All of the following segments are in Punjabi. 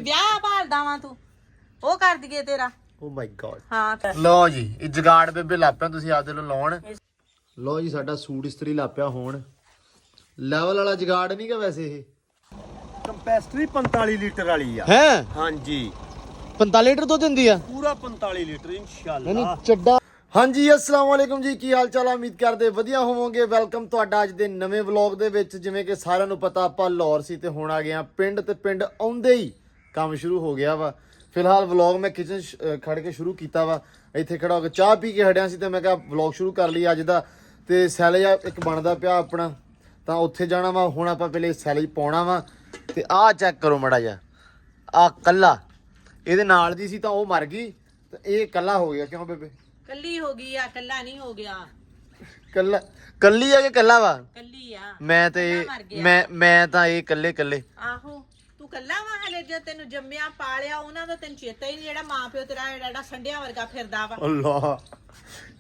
ਵਿਆਹ ਭਾਲਦਾ ਵਾਂ ਤੂੰ ਉਹ ਕਰ ਦਈਏ ਤੇਰਾ। ਓ ਮਾਈ ਗॉड। ਹਾਂ ਲਓ ਜੀ ਇਹ ਜਗਾੜ ਬੇਬੇ ਲਾਪਿਆ ਤੁਸੀਂ ਆਪਦੇ ਨੂੰ ਲਾਉਣ। ਲਓ ਜੀ ਸਾਡਾ ਸੂਟ ਇਸਤਰੀ ਲਾਪਿਆ ਹੋਣ। ਲੈਵਲ ਵਾਲਾ ਜਗਾੜ ਨਹੀਂ ਗਾ ਵੈਸੇ ਇਹ ਕੰਪੈਸਟਰੀ 45 ਲੀਟਰ ਵਾਲੀ ਆ। ਹੈ ਹਾਂਜੀ 45 ਲੀਟਰ ਦੁੱਧ ਦਿੰਦੀ ਆ ਪੂਰਾ 45 ਲੀਟਰ ਇਨਸ਼ਾਅੱਲਾ। ਨਹੀਂ ਚੱਡਾ। ਹਾਂਜੀ अस्सलाम वालेकुम जी, ਕੀ ਹਾਲ ਚਾਲ ਆ? ਉਮੀਦ ਕਰਦੇ ਵਧੀਆ ਹੋਵੋਗੇ। ਵੈਲਕਮ ਤੁਹਾਡਾ ਅੱਜ ਦੇ ਨਵੇਂ ਵਲੌਗ ਦੇ ਵਿੱਚ। ਜਿਵੇਂ ਕਿ ਸਾਰਿਆਂ ਨੂੰ ਪਤਾ ਆਪਾਂ ਲਾਹੌਰ ਸੀ ਤੇ ਹੁਣ ਆ ਗਏ ਆ ਪਿੰਡ, ਤੇ ਪਿੰਡ ਆਉਂਦੇ ਹੀ ਕੰਮ ਸ਼ੁਰੂ ਹੋ ਗਿਆ ਵਾ। ਫਿਲਹਾਲ ਵਲੌਗ ਮੈਂ ਕਿਚਨ ਖੜ ਕੇ ਸ਼ੁਰੂ ਕੀਤਾ ਵਾ। ਇੱਥੇ ਖੜਾ ਹੋ ਕੇ ਚਾਹ ਪੀ ਕੇ ਹਟਿਆ ਸੀ ਤੇ ਮੈਂ ਕਿਹਾ ਵਲੌਗ ਸ਼ੁਰੂ ਕਰ ਲਈ ਅੱਜ ਦਾ। ਤੇ ਸੈਲੇਜ ਇੱਕ ਬਣਦਾ ਪਿਆ ਆਪਣਾ, ਤਾਂ ਉੱਥੇ ਜਾਣਾ ਵਾ। ਹੁਣ ਆਪਾਂ ਪਹਿਲੇ ਸੈਲੇਜ ਪਾਉਣਾ ਵਾ। ਤੇ ਆਹ ਚੈੱਕ ਕਰੋ ਮੜਾ ਜਾ, ਆਹ ਕੱਲਾ ਇਹਦੇ ਨਾਲ ਦੀ ਸੀ ਤਾਂ ਉਹ ਮਰ ਗਈ, ਤੇ ਇਹ ਕੱਲਾ ਹੋ ਗਿਆ। ਕਿਉਂ ਬੇਬੇ? ਕੱਲੀ ਹੋ ਗਈ ਆ, ਕੱਲਾ ਨਹੀਂ ਹੋ ਗਿਆ। ਕੱਲਾ ਕੱਲੀ ਆ ਕਿ ਕੱਲਾ ਵਾ? ਕੱਲੀ ਆ। ਮੈਂ ਤੇ ਮੈਂ ਤਾਂ ਇਹ ਕੱਲੇ ਆਹੋ ਤੂੰ ਕੱਲਾ ਵਾ। ਹਲੇ ਜੇ ਤੈਨੂੰ ਜੰਮਿਆ ਪਾਲਿਆ ਉਹਨਾਂ ਦਾ ਤੈਨੂੰ ਚੇਤਾ ਹੀ ਨਹੀਂ, ਜਿਹੜਾ ਮਾਂ ਪਿਓ ਤੇਰਾ ਜਿਹੜਾ ਸੰਡਿਆਂ ਵਰਗਾ ਫਿਰਦਾ ਵਾ। ਅੱਲਾ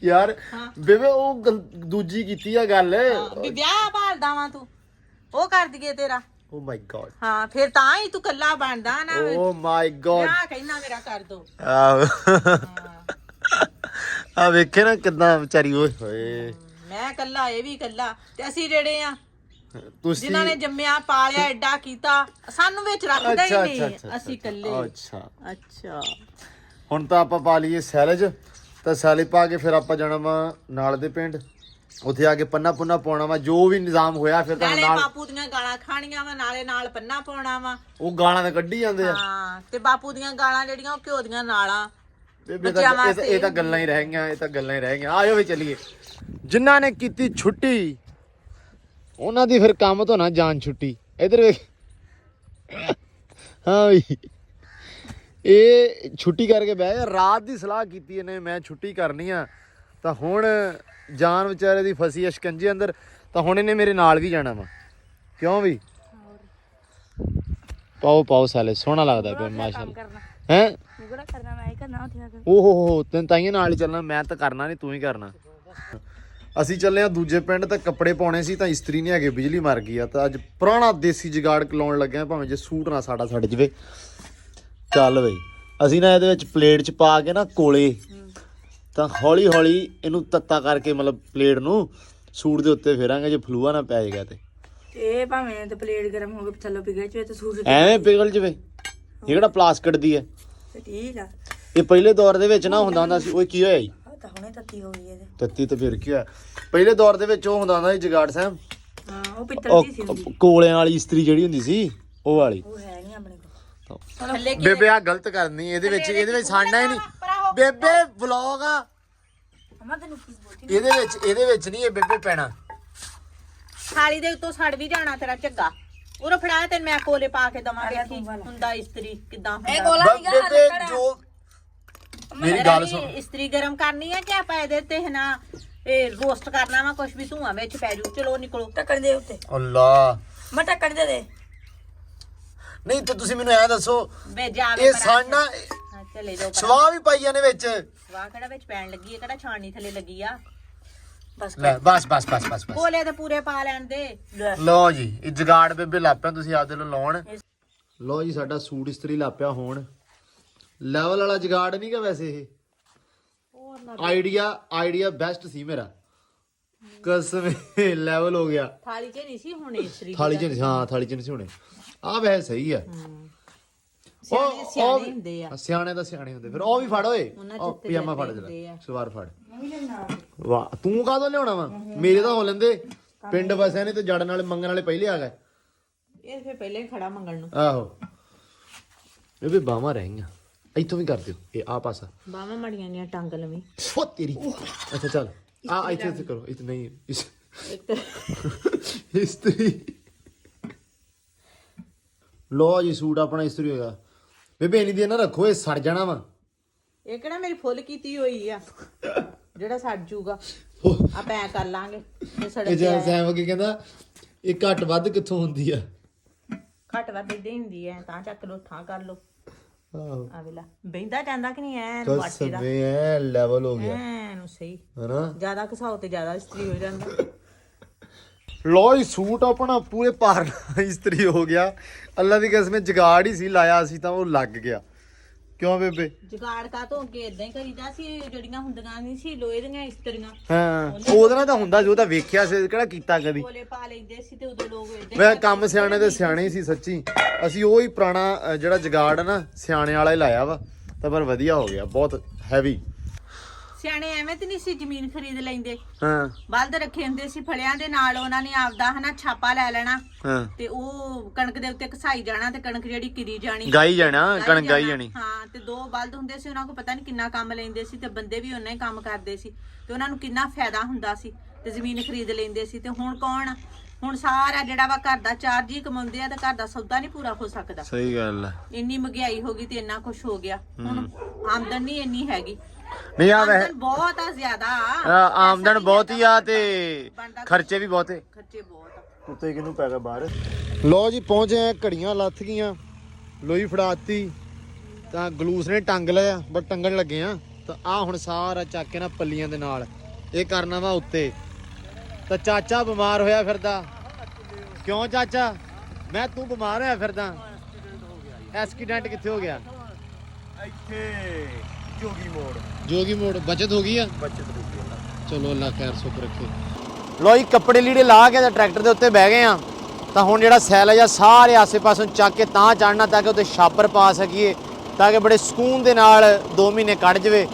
ਯਾਰ ਬੇਬੇ ਉਹ ਦੂਜੀ ਕੀਤੀ ਆ ਗੱਲ ਵੀ ਵਿਆਹ ਭਾਲਦਾ ਵਾਂ ਤੂੰ ਉਹ ਕਰ ਦਈਏ ਤੇਰਾ। ਓ ਮਾਈ ਗॉड। ਹਾਂ ਫਿਰ ਤਾਂ ਹੀ ਤੂੰ ਕੱਲਾ ਬਣਦਾ ਨਾ। ਓ ਮਾਈ ਗॉड। ਵਿਆਹ ਕਹਿਣਾ ਮੇਰਾ ਕਰ ਦੋ। ਆ ਵੇਖੇ ਨਾ ਕਿਦਾਂ ਵਿਚਾਰੀ। ਓਏ ਹੋਏ ਮੈਂ ਕੱਲਾ, ਇਹ ਵੀ ਕੱਲਾ, ਤੇ ਅਸੀਂ ਜਿਹੜੇ ਆ ਤੁਸੀਂ ਜਿਨ੍ਹਾਂ ਨੇ ਜੰਮਿਆ ਪਾਲਿਆ ਐਡਾ ਕੀਤਾ, ਸਾਨੂੰ ਵਿੱਚ ਰੱਖਦਾ ਹੀ ਨਹੀਂ। ਅਸੀਂ ਕੱਲੇ। ਅੱਛਾ ਹੁਣ ਤਾਂ ਆਪਾਂ ਪਾ ਲਈਏ ਸੈਲਜ। ਤਾਂ ਸੈਲਜ ਪਾ ਕੇ ਫਿਰ ਆਪਾਂ ਜਾਣਾ ਵਾ ਨਾਲ ਦੇ ਪਿੰਡ। ਉੱਥੇ ਆ ਕੇ ਪੰਨਾ ਪੁੰਨਾ ਪਾਉਣਾ ਵਾ। ਜੋ ਵੀ ਨਿਜ਼ਾਮ ਹੋਇਆ ਫਿਰ ਤਾਂ ਨਾਲੇ ਨਾਲ ਬਾਪੂ ਦੀਆਂ ਗਾਲਾਂ ਖਾਣੀਆਂ ਵਾ, ਨਾਲੇ ਨਾਲ ਪੰਨਾ ਪਾਉਣਾ ਵਾ। ਉਹ ਗਾਲਾਂ ਤਾਂ ਕੱਢੀ ਜਾਂਦੇ ਆ। ਹਾਂ ਤੇ ਬਾਪੂ ਦੀਆਂ ਗਾਲਾਂ ਜਿਹੜੀਆਂ ਉਹ ਘਿਓ ਦੀਆਂ ਨਾਲਾਂ। ਇਹ ਤਾਂ ਗੱਲਾਂ ਹੀ ਰਹਿ ਗਈਆਂ, ਇਹ ਤਾਂ ਗੱਲਾਂ ਹੀ ਰਹਿ ਗਈਆਂ। ਆਜੋ ਵੀ ਚੱਲੀਏ। ਜਿਨ੍ਹਾਂ ਨੇ ਕੀਤੀ ਛੁੱਟੀ ਉਹਨਾਂ ਦੀ ਫਿਰ ਕੰਮ ਤੋਂ ਨਾ ਜਾਨ ਛੁੱਟੀ। ਇਧਰ ਵੇਖ। ਹਾਂ ਵੀ ਇਹ ਛੁੱਟੀ ਕਰਕੇ ਬਹਿ ਗਿਆ। ਰਾਤ ਦੀ ਸਲਾਹ ਕੀਤੀ ਇਹਨੇ ਮੈਂ ਛੁੱਟੀ ਕਰਨੀ ਆ, ਤਾਂ ਹੁਣ ਜਾਨ ਵਿਚਾਰੇ ਦੀ ਫਸੀ ਆ ਸ਼ਿਕੰਜੇ ਅੰਦਰ। ਤਾਂ ਹੁਣ ਇਹਨੇ ਮੇਰੇ ਨਾਲ ਵੀ ਜਾਣਾ ਵਾ। ਕਿਉਂ ਵੀ ਪਾਓ ਸੈਲੇ ਸੋਹਣਾ ਲੱਗਦਾ ਪਿਆ ਮਾਸ਼ਾਅੱਲਾ। ਹੈ ਓਹੋ ਤੈਨੂੰ ਤਾਈਆਂ ਨਾਲ ਹੀ ਚੱਲਣਾ। ਮੈਂ ਤਾਂ ਕਰਨਾ ਨਹੀਂ, ਤੂੰ ਹੀ ਕਰਨਾ। ਅਸੀਂ ਚੱਲੇ ਆ ਦੂਜੇ ਪਿੰਡ। ਤਾਂ ਕੱਪੜੇ ਪਾਉਣੇ ਸੀ ਤਾਂ ਇਸਤਰੀ ਨਹੀਂ ਹੈਗੇ, ਬਿਜਲੀ ਮਰ ਗਈ ਆ। ਤਾਂ ਅੱਜ ਪੁਰਾਣਾ ਦੇਸੀ ਜੁਗਾੜ ਲਾਉਣ ਲੱਗਿਆ, ਭਾਵੇਂ ਜੇ ਸੂਟ ਨਾ ਸਾਡਾ ਸੜ ਜਵੇ। ਚੱਲ ਬਈ ਅਸੀਂ ਨਾ ਇਹਦੇ ਵਿੱਚ ਪਲੇਟ 'ਚ ਪਾ ਕੇ ਨਾ ਕੋਲੇ, ਤਾਂ ਹੌਲੀ ਹੌਲੀ ਇਹਨੂੰ ਤੱਤਾ ਕਰਕੇ ਮਤਲਬ ਪਲੇਟ ਨੂੰ ਸੂਟ ਦੇ ਉੱਤੇ ਫੇਰਾਂਗੇ। ਜੇ ਫਲੂਆ ਨਾ ਪੈ ਜਾਏਗਾ ਤੇ ਇਹ ਭਾਵੇਂ ਤੇ ਪਲੇਟ ਗਰਮ ਹੋ ਕੇ ਥੱਲੋਂ ਪਿਘਲ ਜਵੇ ਤੇ ਸੂਟ ਐਵੇਂ ਪਿਘਲ ਜਵੇ। ਇਹ ਕਿਹੜਾ ਪਲਾਸਟਿਕ ਦੀ ਹੈ? ਤੇ ਠੀਕ ਆ। ਇਹ ਪਹਿਲੇ ਦੌਰ ਦੇ ਵਿੱਚ ਨਾ ਹੁੰਦਾ ਸੀ। ਉਹ ਕੀ ਹੋਇਆ ਜੀ? ਤਾਂ ਹੁਣੇ ਤੱਤੀ ਹੋ ਗਈ ਇਹਦੇ। ਤੱਤੀ ਤਾਂ ਫਿਰ ਕੀ ਹੋਇਆ? ਪਹਿਲੇ ਦੌਰ ਦੇ ਵਿੱਚ ਉਹ ਹੁੰਦਾ ਸੀ ਜਗਾੜ ਸਾਹਿਬ, ਹਾਂ ਉਹ ਪਿੱਤਲ ਦੀ ਸੀ ਹੁੰਦੀ। ਕੋਲਿਆਂ ਵਾਲੀ ਇਸਤਰੀ ਜਿਹੜੀ ਹੁੰਦੀ ਸੀ ਉਹ ਵਾਲੀ। ਉਹ ਹੈ ਨਹੀਂ ਆਪਣੇ ਕੋਲ। ਬੇਬੇ ਆ ਗਲਤ ਕਰਨੀ ਇਹਦੇ ਵਿੱਚ ਸਾਡਾ ਹੀ ਨਹੀਂ। ਬੇਬੇ ਵਲੌਗ ਆ ਅਮਾ ਤੈਨੂੰ ਕੀ ਬੋਲਦੀ? ਇਹਦੇ ਵਿੱਚ ਨਹੀਂ ਇਹ ਬੇਬੇ ਪੈਣਾ। ਥਾਲੀ ਦੇ ਉੱਤੋਂ ਸੜ ਵੀ ਜਾਣਾ ਤੇਰਾ ਝੱਗਾ। ਉਹਨੂੰ ਫੜਾਇਆ ਤੈਨੂੰ ਮੈਂ ਕੋਲੇ ਪਾ ਕੇ ਦਵਾਂ। ਦੇਖੀ ਹੁੰਦਾ ਇਸਤਰੀ ਕਿਦਾਂ ਹੁੰਦਾ। ਬੇਬੇ ਜੋ ਮੇਰੀ ਗੱਲ ਸੁਣ, ਇਸਤਰੀ ਗਰਮ ਕਰਨੀ ਆ ਕਿ ਆਪਾਂ ਇਹਦੇ ਤੇ ਨਾ ਇਹ ਰੋਸਟ ਕਰਨਾ ਵਾ। ਕੁਛ ਵੀ ਧੂਆਂ ਵਿੱਚ ਪੈ ਜੂ। ਚਲੋ ਨਿਕਲੋ। ਟੱਕਣ ਦੇ ਉੱਤੇ। ਅੱਲਾ ਮੈਂ ਟੱਕਣ ਦੇ ਨਹੀਂ ਤੇ ਤੁਸੀਂ ਮੈਨੂੰ ਐ ਦੱਸੋ, ਵੇ ਜਾਵੇ ਇਹ ਸਾਡਾ ਚਲੇ ਜਾਓ। ਸਵਾਹ ਵੀ ਪਾਈਆਂ ਨੇ ਵਿੱਚ। ਸਵਾਹ ਕਿਹੜਾ ਵਿੱਚ ਪੈਣ ਲੱਗੀ ਹੈ? ਕਿਹੜਾ ਛਾਣਨੀ ਥੱਲੇ ਲੱਗੀ ਆ? ਬਸ ਲੈ ਬਸ ਕੋਲੇ ਤੇ ਪੂਰੇ ਪਾ ਲੈਣ ਦੇ। ਲਓ ਜੀ ਇਹ ਜਗਾੜ ਬੇਬੇ ਲਾਪਿਆ ਤੁਸੀਂ ਆਪਦੇ ਨੂੰ ਲਾਉਣ। ਲਓ ਜੀ ਸਾਡਾ ਸੂਟ ਇਸਤਰੀ ਲਾਪਿਆ ਹੋਣ। ਲੈਵਲ ਵਾਲਾ ਜਗਾੜ ਨਹੀਂ ਗਾ ਵੈਸੇ ਇਹ। ਆਈਡੀਆ ਬੈਸਟ ਸੀ ਮੇਰਾ, ਕਸਮ ਲੈਵਲ ਹੋ ਗਿਆ। ਥਾਲੀ 'ਚ ਨਹੀਂ ਸੀ ਹੁਣ ਇਸਤਰੀ। ਥਾਲੀ 'ਚ ਹਾਂ ਥਾਲੀ 'ਚ ਨਹੀਂ ਸੀ ਹੋਣੇ। ਆ ਵੈਸੇ ਸਹੀ ਆ। ਸਿਆਣੇ ਹੁੰਦੇ ਆ। ਸਿਆਣੇ ਤਾਂ ਸਿਆਣੇ ਹੁੰਦੇ। ਫਿਰ ਉਹ ਵੀ ਫੜ ਓਏ, ਉਹ ਪਜਾਮਾ ਫੜ ਜਰਾ, ਸਵਾਰ ਫੜ। ਵਾਹ ਤੂੰ ਕਾਹਦੋਂ ਲਿਆਉਣਾ ਵਾ? ਮੇਰੇ ਤਾਂ ਹੋ ਲੈਂਦੇ। ਪਿੰਡ ਵਸਿਆ ਨੇ ਤੇ ਜੜ ਨਾਲ ਮੰਗਣ ਵਾਲੇ ਪਹਿਲੇ ਆ ਗਏ। ਇਹ ਫੇ ਪਹਿਲੇ ਹੀ ਖੜਾ ਮੰਗਣ ਨੂੰ। ਆਹੋ ਇਹ ਵੀ ਬਾਹਾਂ ਰਹਿ ਗਈਆਂ। ਇੱਥੋਂ ਵੀ ਕਰ ਦਿਓ ਇਹ ਆ ਪਾਸਾ। ਬਾਹਾਂ ਮੜੀਆਂ ਨੇ ਟੰਗ ਲਵੀਂ। ਹੋ ਤੇਰੀ। ਅੱਛਾ ਚੱਲ ਆ ਇੱਥੇ ਕਰੋ। ਇੱਥੇ ਨਹੀਂ ਇਸਤਰੀ। ਲੋ ਜੀ ਸੂਟ ਆਪਣਾ ਇਸਤਰੀ ਹੋਗਾ। ਬੇਬੇ ਇਨੀ ਦੇਰ ਨਾ ਰੱਖੋ, ਇਹ ਸੜ ਜਾਣਾ ਵਾ। ਇਹ ਕਿਹੜਾ ਮੇਰੀ ਫੁੱਲ ਕੀਤੀ ਹੋਈ ਆ ਜਿਹੜਾ ਸੜ ਜੂਗਾ। ਆਪਾਂ ਐ ਕਰ ਲਾਂਗੇ। ਇਹ ਜੇ ਸੈਮ ਕੀ ਕਹਿੰਦਾ, ਇਹ ਘੱਟ ਵੱਧ ਕਿੱਥੋਂ ਹੁੰਦੀ ਆ? ਘੱਟ ਵੱਧ ਇਦਾਂ ਹੀ ਹੁੰਦੀ ਐ। ਤਾਂ ਚੱਕ ਲੋ, ਥਾਂ ਕਰ ਲੋ। ਆਹੋ ਆ ਵੇਲਾ ਬੈਂਦਾ ਜਾਂਦਾ ਕਿ ਨਹੀਂ? ਐ ਵਾਟੇ ਦਾ ਐ ਲੈਵਲ ਹੋ ਗਿਆ ਐ ਨੂੰ ਸਹੀ। ਹਨਾ ਜ਼ਿਆਦਾ ਘਸਾਓ ਤੇ ਜ਼ਿਆਦਾ ਇਸਤਰੀ ਹੋ ਜਾਂਦਾ। ਲੋ ਜੀ ਸੂਟ ਆਪਣਾ ਪੂਰੇ ਭਾਰ ਨਾਲ ਇਸਤਰੀ ਹੋ ਗਿਆ। ਅੱਲਾ ਦੀ ਕਸਮ ਜਗਾੜ ਹੀ ਸੀ ਲਾਇਆ ਸੀ ਤਾਂ ਉਹ ਲੱਗ ਗਿਆ। ਕਿਉਂ ਬੇਬੇ? ਜੁਗਾੜ ਕਾ ਤੋਂ ਅੱਗੇ ਇਦਾਂ ਹੀ ਕਰੀਦਾ ਸੀ, ਜਿਹੜੀਆਂ ਹੁੰਦੀਆਂ ਨਹੀਂ ਸੀ ਲੋਹੇ ਦੀਆਂ ਇਸਤਰੀਆਂ, ਹਾਂ ਉਹਦੇ ਨਾਲ ਤਾਂ ਹੁੰਦਾ ਜੋ ਤਾਂ ਵੇਖਿਆ ਸੀ, ਕਿਹੜਾ ਕੀਤਾ ਕਦੀ। ਕੋਲੇ ਪਾ ਲੈਂਦੇ ਸੀ ਤੇ ਉਦੋਂ ਲੋਕ ਇਦਾਂ ਮੈਂ ਕੰਮ ਸਿਆਣੇ ਤੇ ਸਿਆਣੇ ਸੀ ਸੱਚੀ। ਅਸੀਂ ਉਹ ਹੀ ਪੁਰਾਣਾ ਜਿਹੜਾ ਜਗਾੜ ਹੈ ਨਾ ਸਿਆਣੇ ਵਾਲਾ ਹੀ ਲਾਇਆ ਵਾ, ਤਾਂ ਪਰ ਵਧੀਆ ਹੋ ਗਿਆ, ਬਹੁਤ ਹੈਵੀ। ਸਿਆਣੇ ਐਵੇਂ ਤੇ ਨਹੀਂ ਸੀ ਜ਼ਮੀਨ ਖਰੀਦ ਲੈਂਦੇ, ਹਾਂ ਬਲਦ ਰੱਖੇ ਹੁੰਦੇ ਸੀ ਫੜਿਆਂ ਦੇ ਨਾਲ, ਉਹਨਾਂ ਨੇ ਆਪਦਾ ਹਨਾ ਛਾਪਾ ਲੈ ਲੈਣਾ ਹਾਂ ਤੇ ਉਹ ਕਣਕ ਦੇ ਉੱਤੇ ਘਸਾਈ ਜਾਣਾ ਤੇ ਕਣਕ ਜਿਹੜੀ ਕਿਰੀ ਜਾਣੀ, ਗਾਈ ਜਾਣਾ, ਕਣਕ ਗਾਈ ਜਾਣੀ। ਹਾਂ ਤੇ 2 ਬਲਦ ਹੁੰਦੇ ਸੀ, ਉਹਨਾਂ ਕੋਲ ਪਤਾ ਨਹੀਂ ਕਿੰਨਾ ਕੰਮ ਲੈਂਦੇ ਸੀ ਤੇ ਬੰਦੇ ਵੀ ਉਹਨਾਂ ਹੀ ਕੰਮ ਕਰਦੇ ਸੀ ਤੇ ਉਹਨਾਂ ਨੂੰ ਕਿੰਨਾ ਫਾਇਦਾ ਹੁੰਦਾ ਸੀ ਤੇ ਜ਼ਮੀਨ ਖਰੀਦ ਲੈਂਦੇ ਸੀ। ਤੇ ਹੁਣ ਕੌਣ, ਹੁਣ ਸਾਰਾ ਜਿਹੜਾ ਵਾ ਘਰ ਦਾ 4 ਜੀ ਕਮਾਉਂਦੇ ਆ ਤੇ ਘਰ ਦਾ ਸੌਦਾ ਨਹੀਂ ਪੂਰਾ ਹੋ ਸਕਦਾ। ਸਹੀ ਗੱਲ ਹੈ। ਇੰਨੀ ਮਹਿੰਗਾਈ ਹੋ ਗਈ ਤੇ ਇੰਨਾ ਕੁਛ ਹੋ ਗਿਆ, ਹੁਣ ਆਮਦਨ ਨਹੀਂ ਇੰਨੀ ਹੈਗੀ। ਨਹੀਂ ਆ ਵੈਸੇ ਆਮਦਨ ਬਹੁਤ ਆ ਜ਼ਿਆਦਾ, ਆਮਦਨ ਬਹੁਤ ਹੀ ਆ ਤੇ ਖਰਚੇ ਵੀ ਬਹੁਤੇ। ਖਰਚੇ ਬਹੁਤ ਆ। ਉੱਤੇ ਕਿਹਨੂੰ ਪੈ ਗਿਆ ਬਾਹਰ। ਲੋ ਜੀ ਪਹੁੰਚੇ ਆ, ਘੜੀਆਂ ਲੱਥ ਗਈਆਂ, ਲੋਈ ਫੜਾਤੀ ਤਾਂ ਗਲੂਸ ਨੇ ਟੰਗ ਲਿਆ, ਬਟ ਟੰਗਣ ਲੱਗੇ ਆ ਤਾਂ ਆ ਹੁਣ ਸਾਰਾ ਚੱਕ ਕੇ ਨਾ ਪੱਲੀਆਂ ਦੇ ਨਾਲ ਇਹ ਕਰਨਾ ਵਾ ਉੱਤੇ। ਤਾਂ ਚਾਚਾ ਬਿਮਾਰ ਹੋਇਆ ਫਿਰਦਾ। ਕਿਉਂ ਚਾਚਾ? ਮੈਂ ਤੂੰ ਬਿਮਾਰ ਹੋਇਆ ਫਿਰਦਾ? ਐਕਸੀਡੈਂਟ ਕਿੱਥੇ ਹੋ ਗਿਆ? ਇੱਥੇ ਜੋਗੀ ਮੋੜ। ਬਚਤ ਹੋ ਗਈ ਆ? ਬੱਚਤ ਹੋ ਗਈ। ਚਲੋ ਅੱਲਾ ਖੈਰ ਸੁਖ ਰੱਖੇ। ਲੋ ਜੀ ਕੱਪੜੇ ਲੀੜੇ ਲਾ ਕੇ ਤਾਂ ਟਰੈਕਟਰ ਦੇ ਉੱਤੇ ਬਹਿ ਗਏ ਆ। ਤਾਂ ਹੁਣ ਜਿਹੜਾ ਸੈਲਜ ਆ ਸਾਰੇ ਆਸੇ ਪਾਸੋਂ ਚੱਕ ਕੇ ਤਾਂ ਚੜਨਾ ਤਾਂ ਕਿ ਉੱਤੇ ਛਾਪਰ ਪਾ ਸਕੀਏ, ਤਾਂ ਕਿ ਬੜੇ ਸਕੂਨ ਦੇ ਨਾਲ 2 ਮਹੀਨੇ ਕੱਢ ਜਵੇ।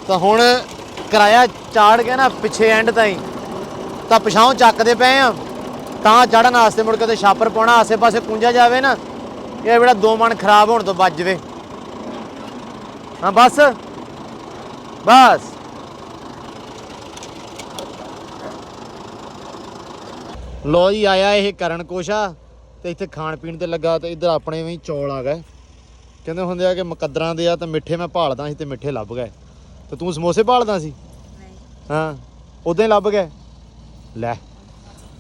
ਤਾਂ ਹੁਣ ਕਿਰਾਇਆ ਚਾੜ ਕੇ ਨਾ ਪਿੱਛੇ ਐਂਡ ਤਾਈਂ ਤਾਂ ਪਿਛਾਂ ਚੱਕਦੇ ਪਏ ਆ ਤਾਂ ਚੜਨ ਵਾਸਤੇ। ਮੁੜ ਕੇ ਤੇ ਛਾਪਰ ਪਾਉਣਾ, ਆਸੇ ਪਾਸੇ ਪੁੰਜਾ ਜਾਵੇ ਨਾ, ਇਹ ਜਿਹੜਾ 2 ਮਣ ਖਰਾਬ ਹੋਣ ਤੋਂ ਬਚ ਜਵੇ। ਹਾਂ ਬਸ ਬਸ। ਲੋ ਜੀ ਆਇਆ ਇਹ ਕਰਨ ਕੋਸ਼ਾ ਤੇ ਇੱਥੇ ਖਾਣ ਪੀਣ ਤੇ ਲੱਗਾ ਤੇ ਇੱਧਰ ਆਪਣੇ ਵੀ ਚੌਲ ਆ ਗਏ। ਕਹਿੰਦੇ ਹੁੰਦੇ ਆ ਕਿ ਮੁਕੱਦਰਾਂ ਦੇ ਆ ਤਾਂ ਮਿੱਠੇ ਮੈਂ ਭਾਲਦਾ ਸੀ ਤੇ ਮਿੱਠੇ ਲੱਭ ਗਏ। ਤੇ ਤੂੰ ਸਮੋਸੇ ਭਾਲਦਾ ਸੀ? ਹਾਂ ਉਦਾਂ ਹੀ ਲੱਭ ਗਏ। ਲੈ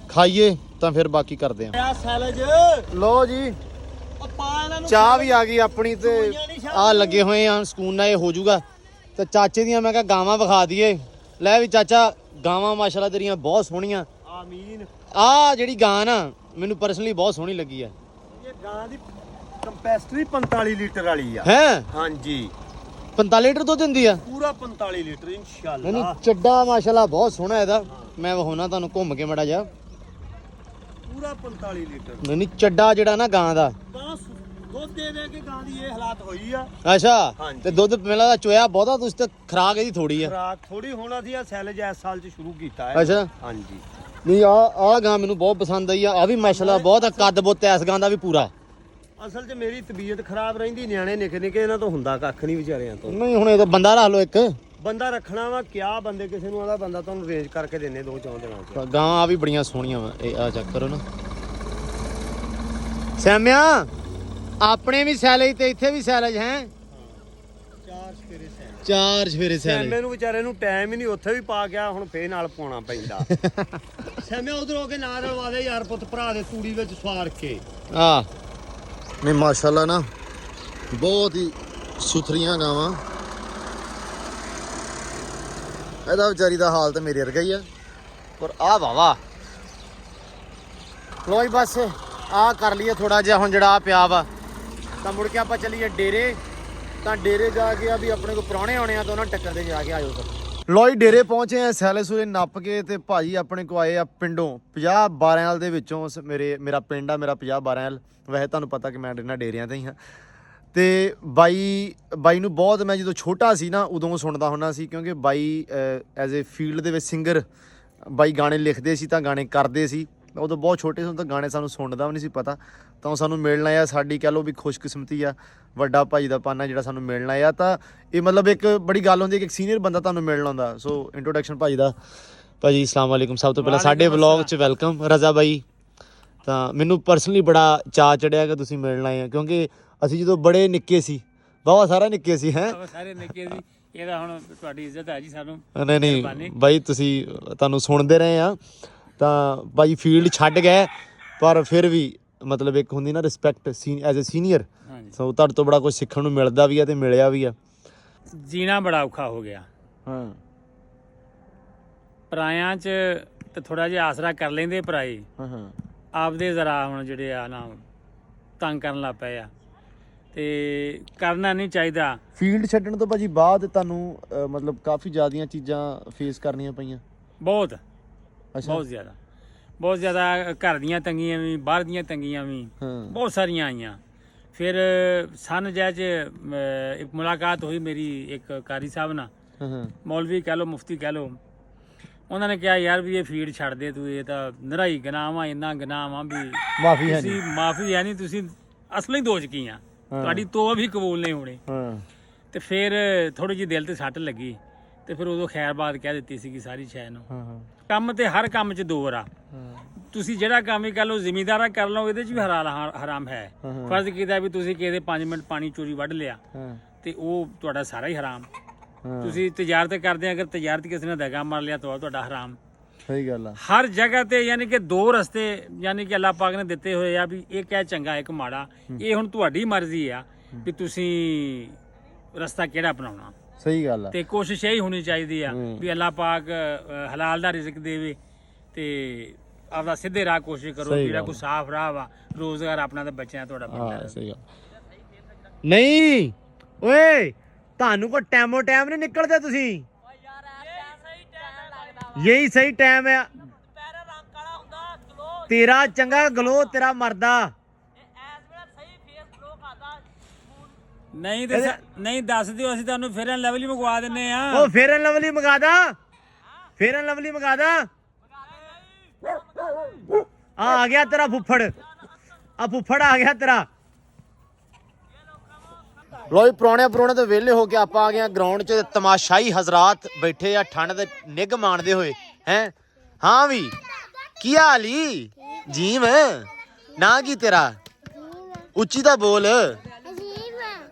ਖਾਈਏ ਤਾਂ ਫਿਰ ਬਾਕੀ ਕਰਦੇ ਆ। ਸੈਲਜ ਲੋ ਜੀ ਚਾਹ ਵੀ ਆ ਗਈ ਆਪਣੀ ਤੇ ਆ ਲੱਗੇ ਹੋਏ ਆ, ਸਕੂਨ ਨਾਲ ਇਹ ਹੋ ਜਾਊਗਾ। ਤੇ ਚਾਚੇ ਦੀਆਂ ਮੈਂ ਕਿਹਾ ਗਾਵਾਂ ਵਿਖਾ ਦਈਏ। ਲੈ ਵੀ ਚਾਚਾ, ਗਾਵਾਂ ਮਾਸ਼ਾਅੱਲਾ ਤੇਰੀਆਂ ਬਹੁਤ ਸੋਹਣੀਆਂ। ਆਮੀਨ। ਆ ਜਿਹੜੀ ਗਾਂ ਨਾ ਮੈਨੂੰ ਪਰਸਨਲੀ ਬਹੁਤ ਸੋਹਣੀ ਲੱਗੀ ਆ। ਇਹ ਗਾਂ ਦੀ ਕੰਪੈਸਟਰੀ 45 ਲੀਟਰ ਵਾਲੀ ਆ। ਹੈ ਹਾਂਜੀ 45 ਲੀਟਰ ਦੁੱਧ ਦਿੰਦੀ ਆ? ਪੂਰਾ 45 ਲੀਟਰ ਨਹੀਂ ਇਨਸ਼ਾਅੱਲਾ। ਚੱਡਾ ਮਾਸ਼ਾਅੱਲਾ ਬਹੁਤ ਸੋਹਣਾ ਇਹਦਾ। ਮੈਂ ਵਿਖਾਉਣਾ ਤੁਹਾਨੂੰ ਘੁੰਮ ਕੇ ਮੜਾ ਜਾ। ਪੂਰਾ 45 ਲੀਟਰ। ਨਹੀਂ ਚੱਡਾ ਜਿਹੜਾ ਨਾ ਗਾਂ ਦਾ, ਬਸ ਦੁੱਧ ਦੇ ਕੇ ਗਾਂ ਦੀ ਇਹ ਹਾਲਾਤ ਹੋਈ ਆ। ਅੱਛਾ ਹਾਂਜੀ। ਤੇ ਦੁੱਧ ਮੇਲਾ ਦਾ ਚੋਇਆ ਬਹੁਤਾ, ਤੁਸੀਂ ਤੇ ਖਰਾਕ ਇਹਦੀ ਥੋੜੀ ਆ। ਖਰਾਕ ਥੋੜੀ ਹੋਣਾ ਸੀ। ਆ ਸੈਲਜ ਇਸ ਸਾਲ ਚ ਸ਼ੁਰੂ ਕੀਤਾ ਹੈ। ਅੱਛਾ ਹਾਂਜੀ। ਨਹੀਂ ਆ ਗਾਂ ਮੈਨੂੰ ਬਹੁਤ ਪਸੰਦ ਆਈ ਆ ਵੀ ਮਾਸ਼ਾਅੱਲਾ ਬਹੁਤ ਕੱਦ ਬੁੱਤ ਐਸ ਗਾਂ ਦਾ ਵੀ ਪੂਰਾ। ਅਸਲ 'ਚ ਮੇਰੀ ਤਬੀਅਤ ਖਰਾਬ ਰਹਿੰਦੀ, ਨਿਆਣੇ ਨਿੱਕੇ ਨਿੱਕੇ, ਇਹਨਾਂ ਤੋਂ ਹੁੰਦਾ ਕੱਖ ਨਹੀਂ ਵਿਚਾਰਿਆਂ ਤੋਂ। ਨਹੀਂ ਹੁਣ ਇਹ ਤਾਂ ਬੰਦਾ ਰੱਖ ਲਓ ਇੱਕ। ਬੰਦਾ ਰੱਖਣਾ ਵਾ ਕਿਆ, ਬੰਦੇ ਕਿਸੇ ਨੂੰ ਆਦਾ ਬੰਦਾ ਤੁਹਾਨੂੰ ਰੇਂਜ ਕਰਕੇ ਦਿੰਨੇ 2-4 ਦਿਨਾਂ 'ਚ। ਗਾਂ ਆ ਵੀ ਬੜੀਆਂ ਸੋਹਣੀਆਂ ਵਾ। ਇਹ ਆ ਚੈੱਕ ਕਰੋ ਨਾ ਸੈਮਿਆ, ਆਪਣੇ ਵੀ ਸੈਲਜ ਤੇ ਇੱਥੇ ਵੀ ਸੈਲਜ ਹੈ। 4 ਸਵੇਰੇ ਸੈਲਜ। ਸੈਮੇ ਨੂੰ ਵਿਚਾਰੇ ਨੂੰ ਟਾਈਮ ਹੀ ਨਹੀਂ, ਉੱਥੇ ਵੀ ਪਾ ਗਿਆ, ਹੁਣ ਫੇਰ ਨਾਲ ਪਾਉਣਾ ਪੈਂਦਾ। ਸੈਮੇ ਉਧਰ ਹੋ ਕੇ ਨਾਲ ਰਲਵਾ ਦੇ ਯਾਰ ਪੁੱਤ ਭਰਾ ਦੇ ਤੂੜੀ ਵਿੱਚ ਸਵਾਰ ਕੇ। ਆ ਨਹੀਂ ਮਾਸ਼ਾਅੱਲਾ ਨਾ ਬਹੁਤ ਹੀ ਸੁਥਰੀਆਂ ਗਾਵਾਂ। ਇਹਦਾ ਵਿਚਾਰੀ ਦਾ ਹਾਲ ਤਾਂ ਮੇਰੇ ਵਰਗਾ ਹੀ ਆ, ਪਰ ਆ ਵਾਵਾ। ਲੋ ਜੀ ਬਸ ਆ ਕਰ ਲਈਏ ਥੋੜਾ ਜਿਹਾ ਹੁਣ ਜਿਹੜਾ ਆ ਪਿਆ ਵਾ, ਤਾਂ ਮੁੜ ਕੇ ਆਪਾਂ ਚੱਲੀਏ ਡੇਰੇ। ਤਾਂ ਡੇਰੇ ਜਾ ਕੇ ਆ ਵੀ ਆਪਣੇ ਕੋਲ ਪ੍ਰਾਹੁਣੇ ਆਉਣੇ ਆ ਤਾਂ ਉਹਨਾਂ ਟੱਕਰ ਦੇ ਜਾ ਕੇ ਆਇਓ ਫਿਰ। ਲੋ ਜੀ ਡੇਰੇ ਪਹੁੰਚੇ ਆ, ਸੈਲੇ ਸੂਲੇ ਨੱਪ ਕੇ ਤੇ ਭਾਜੀ ਆਪਣੇ ਕੋ ਆਏ ਆ ਪਿੰਡੋਂ 50-12 ਦੇ ਵਿੱਚੋਂ। ਮੇਰਾ ਪਿੰਡ ਆ, ਮੇਰਾ 50-12। ਵੈਸੇ ਤੁਹਾਨੂੰ ਪਤਾ ਕਿ ਮੈਂ ਇਹਨਾਂ ਡੇਰਿਆਂ ਤੇ ਹੀ ਹਾਂ। ਤੇ ਬਾਈ ਨੂੰ ਬਹੁਤ ਮੈਂ ਜਦੋਂ ਛੋਟਾ ਸੀ ਨਾ ਉਦੋਂ ਸੁਣਦਾ ਹੁੰਦਾ ਸੀ, ਕਿਉਂਕਿ ਬਾਈ ਐਜ਼ ਏ ਫੀਲਡ ਦੇ ਵਿੱਚ ਸਿੰਗਰ ਬਾਈ ਗਾਣੇ ਲਿਖਦੇ ਸੀ ਤਾਂ ਗਾਣੇ ਕਰਦੇ ਸੀ। ਉਦੋਂ ਬਹੁਤ ਛੋਟੇ ਸੀ ਤਾਂ ਗਾਣੇ ਸਾਨੂੰ ਸੁਣਦਾ ਵੀ ਨਹੀਂ ਸੀ ਪਤਾ। ਤਾਂ ਸਾਨੂੰ ਮਿਲਣ ਆਇਆ, ਸਾਡੀ ਕਹਿ ਲਓ ਵੀ ਖੁਸ਼ਕਿਸਮਤੀ ਆ, ਵੱਡਾ ਭਾਈ ਦਾ ਪਾਨਾ ਜਿਹੜਾ ਸਾਨੂੰ ਮਿਲਣ ਆਇਆ। ਤਾਂ ਇਹ ਮਤਲਬ ਇੱਕ ਬੜੀ ਗੱਲ ਹੁੰਦੀ ਹੈ ਕਿ ਇੱਕ ਸੀਨੀਅਰ ਬੰਦਾ ਤੁਹਾਨੂੰ ਮਿਲਣ ਆਉਂਦਾ। ਸੋ ਇੰਟਰੋਡਕਸ਼ਨ ਭਾਜੀ ਦਾ। ਭਾਜੀ ਅਸਲਾਮ ਵਾਲੇਕੁਮ, ਸਭ ਤੋਂ ਪਹਿਲਾਂ ਸਾਡੇ ਵਲੌਗ 'ਚ ਵੈਲਕਮ। ਰਜ਼ਾ ਬਾਈ, ਤਾਂ ਮੈਨੂੰ ਪਰਸਨਲੀ ਬੜਾ ਚਾਅ ਚੜਿਆ ਕਿ ਤੁਸੀਂ ਮਿਲਣ ਆਏ ਆ, ਕਿਉਂਕਿ ਅਸੀਂ ਜਦੋਂ ਬੜੇ ਨਿੱਕੇ ਸੀ, ਬਹੁਤ ਸਾਰਾ ਨਿੱਕੇ ਸੀ ਹੈ। ਸਾਰੇ ਨਿੱਕੇ ਸੀ, ਇਹਦਾ ਹੁਣ ਤੁਹਾਡੀ ਇੱਜ਼ਤ ਹੈ ਜੀ ਸਾਨੂੰ। ਨਹੀਂ ਬਾਈ ਤੁਸੀਂ ਤੁਹਾਨੂੰ ਸੁਣਦੇ ਰਹੇ ਆ। ਤਾਂ ਬਾਈ ਫੀਲਡ ਛੱਡ ਗਏ, ਪਰ ਫਿਰ ਵੀ ਮਤਲਬ ਇੱਕ ਹੁੰਦੀ ਨਾ ਰਿਸਪੈਕਟ ਐਜ਼ ਏ ਸੀਨੀਅਰ। ਸੋ ਤੁਹਾਡੇ ਤੋਂ ਬੜਾ ਕੁਝ ਸਿੱਖਣ ਨੂੰ ਮਿਲਦਾ ਵੀ ਆ ਤੇ ਮਿਲਿਆ ਵੀ ਆ। ਜੀਣਾ ਬੜਾ ਔਖਾ ਹੋ ਗਿਆ। ਹਾਂ ਪਰਾਇਆਂ 'ਚ ਤੇ ਥੋੜਾ ਜਿਹਾ ਆਸਰਾ ਕਰ ਲੈਂਦੇ ਭਰਾਏ ਹਾਂ ਆਪਦੇ ਜ਼ਰਾ ਹੁਣ ਜਿਹੜੇ ਆ ਨਾ ਤੰਗ ਕਰਨ ਲੱਗ ਪਏ ਆ ਤੇ ਕਰਨਾ ਨਹੀਂ ਚਾਹੀਦਾ। ਫੀਲਡ ਛੱਡਣ ਤੋਂ ਭਾਜੀ ਬਾਅਦ ਤੁਹਾਨੂੰ ਮਤਲਬ ਕਾਫੀ ਜ਼ਿਆਦੀਆਂ ਚੀਜ਼ਾਂ ਫੇਸ ਕਰਨੀਆਂ ਪਈਆਂ? ਬਹੁਤ ਅੱਛਾ। ਬਹੁਤ ਜ਼ਿਆਦਾ ਘਰ ਦੀਆਂ ਤੰਗੀਆਂ ਵੀ, ਬਾਹਰ ਦੀਆਂ ਤੰਗੀਆਂ ਵੀ ਹਾਂ ਬਹੁਤ ਸਾਰੀਆਂ ਆਈਆਂ। ਫਿਰ ਸਨ ਜੈ 'ਚ ਇੱਕ ਮੁਲਾਕਾਤ ਹੋਈ ਮੇਰੀ ਇੱਕ ਕਾਰੀ ਸਾਹਿਬ ਨਾਲ, ਹਾਂ ਮੌਲਵੀ ਕਹਿ ਲਓ, ਮੁਫਤੀ ਕਹਿ ਲਓ। ਉਹਨਾਂ ਨੇ ਕਿਹਾ ਯਾਰ ਵੀ ਇਹ ਫੀਡ ਛੱਡ ਦੇ ਤੂੰ, ਇਹ ਤਾਂ ਨਿਰਾਈ ਗੁਨਾਹ ਵਾ, ਇੰਨਾ ਗੁਨਾਹ ਵਾ ਵੀ ਮਾਫੀ ਹੈ ਤੁਸੀਂ ਮਾਫੀ ਹੈ ਨਹੀਂ, ਤੁਸੀਂ ਅਸਲੀ ਦੋਸ਼ਕੀ ਆ, ਤੁਹਾਡੀ ਤੋਬਾ ਵੀ ਕਬੂਲ ਨਹੀਂ ਹੋਣੀ। ਹਾਂ ਤੇ ਫਿਰ ਥੋੜੀ ਜਿਹੀ ਦਿਲ ਤੇ ਸੱਟ ਲੱਗੀ ਤੇ ਫਿਰ ਉਦੋਂ ਖੈਰਬਾਦ ਕਹਿ ਦਿੱਤੀ ਸੀਗੀ ਸਾਰੀ ਸ਼ੈ ਨੂੰ। ਹਾਂ ਕੰਮ ਤੇ ਹਰ ਕੰਮ 'ਚ ਦੋ ਆ। ਤੁਸੀਂ ਜਿਹੜਾ ਕੰਮ ਵੀ ਕਰ ਲਓ, ਜ਼ਿਮੀਂਦਾਰਾ ਕਰ ਲਓ, ਇਹਦੇ 'ਚ ਵੀ ਹਰਾਮ ਹੈ। ਫਰਜ਼ ਕੀਤਾ ਵੀ ਤੁਸੀਂ ਕਿਸੇ ਦੇ 5 ਮਿੰਟ ਪਾਣੀ ਚੋਰੀ ਵੱਢ ਲਿਆ ਤੇ ਉਹ ਤੁਹਾਡਾ ਸਾਰਾ ਹੀ ਹਰਾਮ। ਤੁਸੀਂ ਤਜਾਰਤ ਕਰਦੇ, ਅਗਰ ਤਜਾਰਤ ਕਿਸੇ ਨੇ ਦਗਾ ਮਾਰ ਲਿਆ ਤਾਂ ਤੁਹਾਡਾ ਹਰਾਮ। ਸਹੀ ਗੱਲ ਆ। ਹਰ ਜਗ੍ਹਾ ਤੇ ਯਾਨੀ ਕਿ ਦੋ ਰਸਤੇ ਯਾਨੀ ਕਿ ਅੱਲਾਹ ਪਾਕ ਨੇ ਦਿੱਤੇ ਹੋਏ ਆ ਵੀ ਇੱਕ ਹੈ ਚੰਗਾ, ਇੱਕ ਮਾੜਾ। ਇਹ ਹੁਣ ਤੁਹਾਡੀ ਮਰਜ਼ੀ ਆ ਵੀ ਤੁਸੀਂ ਰਸਤਾ ਕਿਹੜਾ ਅਪਣਾਉਣਾ। ਸਹੀ ਗੱਲ ਆ। ਤੇ ਕੋਸ਼ਿਸ਼ ਇਹ ਹੋਣੀ ਚਾਹੀਦੀ ਆ ਵੀ ਅੱਲਾਹ ਪਾਕ ਹਲਾਲ ਦਾ ਰਿਜ਼ਕ ਦੇਵੇ ਤੇ ਆਪਦਾ ਸਿੱਧੇ ਰਾਹ ਕੋਸ਼ਿਸ਼ ਕਰੋ, ਜਿਹੜਾ ਕੋਈ ਸਾਫ਼ ਰਾਹ ਵਾ, ਰੋਜ਼ਗਾਰ ਆਪਣਾ ਤੇ ਬੱਚਿਆਂ ਤੁਹਾਡਾ ਬਣਦਾ। ਸਹੀ ਗੱਲ। ਨਹੀਂ ਓਏ, ਤੁਹਾਨੂੰ ਕੋ ਟਾਈਮੋ ਟਾਈਮ ਨਹੀਂ ਨਿਕਲਦੇ ਤੁਸੀਂ? ਯਹੀ ਸਹੀ ਟਾਈਮ ਹੈ। ਤੇਰਾ ਚੰਗਾ ਗਲੋ, ਤੇਰਾ ਮਰਦਾ ਨਹੀਂ ਦੱਸ ਦਿਓ, ਅਸੀਂ ਤੁਹਾਨੂੰ ਫੇਰ ਐਂਡ ਲਵਲੀ ਮੰਗਵਾ ਦਿੰਨੇ ਆ। ਉਹ ਫੇਰ ਐਂਡ ਲਵਲੀ ਮੰਗਾ ਦਾ, ਫੇਰ ਐਂਡ ਲਵਲੀ ਮੰਗਾ ਦਾ। ਆ ਗਿਆ ਤੇਰਾ ਫੁੱਫੜ, ਆ ਫੁੱਫੜ ਆ ਗਿਆ ਤੇਰਾ। ਲੋ ਜੀ ਪੁਰਾਣੇ ਤੋਂ ਵਿਹਲੇ ਹੋ ਕੇ ਆਪਾਂ ਆ ਗਏ ਆ ਗਰਾਊਂਡ 'ਚ। ਤਮਾਸ਼ਾਈ ਹਜ਼ਰਾਤ ਬੈਠੇ ਆ ਠੰਡ ਦੇ ਨਿੱਘ ਮਾਣਦੇ ਹੋਏ ਹੈ। ਹਾਂ ਵੀ ਕੀ ਹਾਲ ਈ ਜੀਮ? ਨਾਂ ਕੀ ਤੇਰਾ? ਉੱਚੀ ਤਾਂ ਬੋਲ।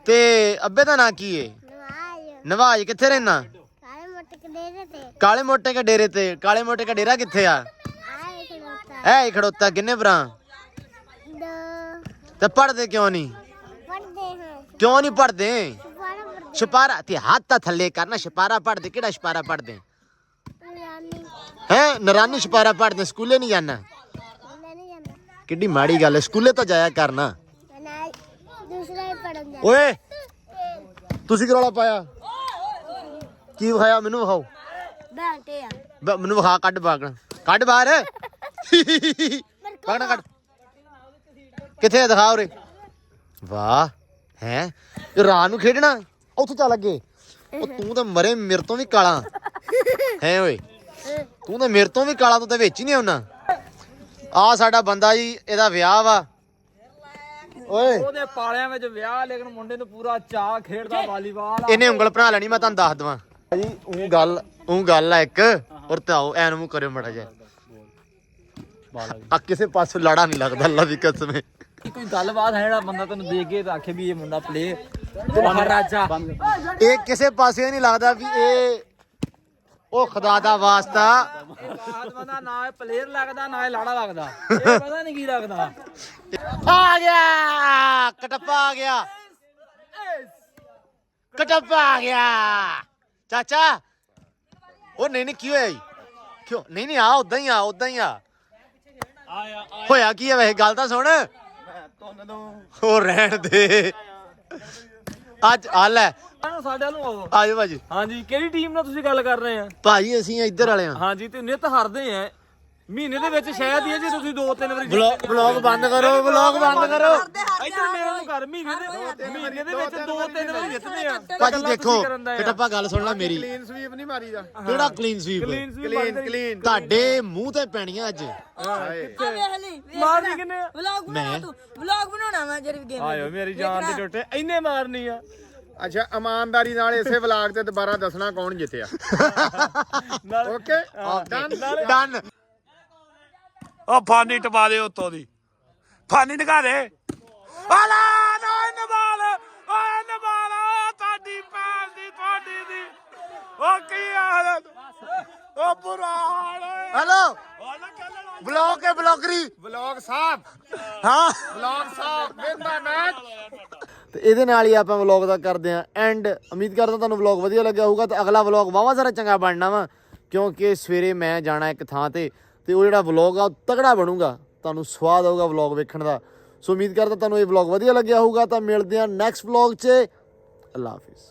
ਤੇ ਅੱਬੇ ਦਾ ਨਾਂ ਕੀ ਏ? ਨਵਾਜ। ਕਿੱਥੇ ਰਹਿਣਾ? ਕਾਲੇ ਮੋਟੇ ਕੇ ਡੇਰੇ ਤੇ। ਕਾਲੇ ਮੋਟੇ का डेरा किथे आ? है खड़ोता। किन्ने भरा? ते पढ़दे क्यों नहीं? क्यों नहीं पढ़दे? छपारा ते हाथ ता थल्ले करना। छपारा पढ़दे? केड़ा छपारा पढ़दे हैं? नरानी छपारा पढ़दे। स्कूले नहीं जाना? किड्डी माड़ी गल है, स्कूले तो जाया करना। ओए तुसी की रौला पाया? की विखाया? मैनू विखाओ, मैनू विखा। कड बाहर, कड बाहर। कड कड किथे दिखा उरे। वाह है रात नूं खेडना उत्थे चल अगे। तू तो मरे मेरे तो भी काला है। ओए तू तो मेरे तो भी काला, तू तो विच ही नहीं आउणा। आ साडा बंदा जी, इहदा विआह वा। ਓਏ ਉਹਦੇ ਪਾਲਿਆਂ ਵਿੱਚ ਵਿਆਹ, ਲੇਕਿਨ ਮੁੰਡੇ ਨੂੰ ਪੂਰਾ ਚਾਹ ਖੇਡਦਾ ਵਾਲੀਬਾਲ। ਇਹਨੇ ਉਂਗਲ ਬਣਾ ਲੈਣੀ, ਮੈਂ ਤੁਹਾਨੂੰ ਦੱਸ ਦਵਾਂ ਜੀ। ਉਹ ਗੱਲ ਆ ਇੱਕ, ਔਰ ਤੇ ਆਓ ਐਨ ਮੂੰਹ ਕਰਿਓ ਮੜਾ ਜਾ। ਆ ਕਿਸੇ ਪਾਸੋਂ ਲੜਾ ਨਹੀਂ ਲੱਗਦਾ, ਅੱਲਾ ਦੀ ਕਸਮ ਹੈ। ਕੋਈ ਗੱਲਬਾਤ ਹੈ ਜਿਹੜਾ ਬੰਦਾ ਤੈਨੂੰ ਦੇਖ ਕੇ ਤਾਂ ਆਖੇ ਵੀ ਇਹ ਮੁੰਡਾ ਪਲੇ ਮਹਾਰਾਜਾ। ਇਹ ਕਿਸੇ ਪਾਸੇ ਨਹੀਂ ਲੱਗਦਾ ਵੀ ਇਹ ਉਹ ਖੁਦਾ ਦਾ ਵਾਸਤਾ। ਬੰਦਾ ਨਾ ਇਹ ਪਲੇਅਰ ਲੱਗਦਾ, ਨਾ ਇਹ ਲਾੜਾ ਲੱਗਦਾ, ਇਹ ਪਤਾ ਨਹੀਂ ਕੀ ਲੱਗਦਾ। ਆ ਗਿਆ ਕਟੱਪਾ, ਆ ਗਿਆ ਕਟੱਪਾ, ਆ ਗਿਆ ਚਾਚਾ। ਉਹ ਨਹੀਂ ਕੀ ਹੋਇਆ ਜੀ? ਕਿਉਂ ਨਹੀਂ ਆ? ਉਦਾਂ ਹੀ ਆ, ਉਦਾਂ ਹੀ ਆ। ਹੋਇਆ ਕੀ ਹੈ ਵੈਸੇ? ਗੱਲ ਤਾਂ ਸੁਣ। ਉਹ ਰਹਿਣ ਦੇ। ਅੱਜ ਹਾਲ ਹੈ ਸਾਡੇ ਵੱਲੋਂ ਆਓ। ਆਜੋ ਭਾਜੀ। ਹਾਂਜੀ, ਕਿਹੜੀ ਟੀਮ ਨਾਲ ਤੁਸੀਂ ਗੱਲ ਕਰ ਰਹੇ ਆ? ਭਾਜੀ ਅਸੀਂ ਇੱਧਰ ਵਾਲੇ ਆ। ਹਾਂਜੀ, ਤੇ ਨਿਤ ਹਾਰਦੇ ਆ ਮਹੀਨੇ ਦੇ ਵਿੱਚ। ਸ਼ਾਇਦ ਹੀ ਜੇ ਤੁਸੀਂ 2-3 ਵਾਰੀ ਵਲੌਗ ਬੰਦ ਕਰੋ, ਵਲੌਗ ਬੰਦ ਕਰੋ। ਇੱਧਰ ਮੇਰੇ ਨੂੰ ਕਰ। ਮਹੀਨੇ ਦੇ ਵਿੱਚ 2-3 ਵਾਰੀ ਜਿੱਤਦੇ ਆ। ਭਾਜੀ ਦੇਖੋ ਕਟੱਪਾ, ਗੱਲ ਸੁਣ ਲੈ ਮੇਰੀ। ਕਲੀਨ ਸਵੀਪ ਨਹੀਂ ਮਾਰੀਦਾ। ਕਿਹੜਾ ਕਲੀਨ ਸਵੀਪ? ਕਲੀਨ ਤੁਹਾਡੇ ਮੂੰਹ ਤੇ ਪੈਣੀਆਂ ਅੱਜ। ਮਾਰਨੀ ਕਿੰਨੇ ਆ? ਮੈਂ ਵਲੌਗ ਬਣਾਉਣਾ ਵਾ ਜਿਹੜੀ ਗੇਮ। ਆਇਓ ਮੇਰੀ ਜਾਨ ਦੇ ਟੋਟੇ, ਇੰਨੇ ਮਾਰਨੀ ਆ। ਅੱਛਾ, ਇਮਾਨਦਾਰੀ ਨਾਲ ਇਸੇ ਵਲਾਗ ਤੇ ਦੁਬਾਰਾ ਦੱਸਣਾ ਕੌਣ ਜਿੱਤਿਆ। Okay done. ਉਹ ਫਾਨੀ ਟਪਾ ਦੇ ਉੱਤੋਂ ਦੀ, ਫਾਨੀ ਨਿਕਾ ਦੇ। ਆਲਾ ਨਵਾਲ, ਓਏ ਨਵਾਲ, ਤੁਹਾਡੀ ਭੈਣ ਦੀ, ਤੁਹਾਡੀ ਦੀ। ਉਹ ਕੀ ਹਾਲ? ਉਹ ਬੁਰਾ ਹਾਲ ਓਏ। ਹੈਲੋ ਬਲੌਗ ਹੈ, ਬਲੌਗਰੀ ਵਲੌਗ ਸਾਹਿਬ। ਹਾਂ ਵਲੌਗ ਸਾਹਿਬ ਵਿਨ ਦਾ ਮੈਚ। ਤੇ ਇਹਦੇ ਨਾਲ ਹੀ ਆਪਾਂ ਵਲੌਗ ਦਾ ਕਰਦੇ ਆਂ ਐਂਡ। ਉਮੀਦ ਕਰਦਾ ਤੁਹਾਨੂੰ ਵਲੌਗ ਵਧੀਆ ਲੱਗਿਆ ਹੋਊਗਾ। ਤੇ ਅਗਲਾ ਵਲੌਗ ਵਾਵਾ ਸਾਰਾ ਚੰਗਾ ਬਣਨਾ ਵਾ, ਕਿਉਂਕਿ ਸਵੇਰੇ ਮੈਂ ਜਾਣਾ ਇੱਕ ਥਾਂ ਤੇ ਤੇ ਉਹ ਜਿਹੜਾ ਵਲੌਗ ਆ ਉਹ ਤਗੜਾ ਬਣੂਗਾ, ਤੁਹਾਨੂੰ ਸਵਾਦ ਆਊਗਾ ਵਲੌਗ ਵੇਖਣ ਦਾ। ਸੋ ਉਮੀਦ ਕਰਦਾ ਤੁਹਾਨੂੰ ਇਹ ਵਲੌਗ ਵਧੀਆ ਲੱਗਿਆ ਹੋਊਗਾ। ਤਾਂ ਮਿਲਦੇ ਹਾਂ ਨੈਕਸਟ ਵਲੌਗ 'ਚ। ਅੱਲਾ ਹਾਫਿਜ਼।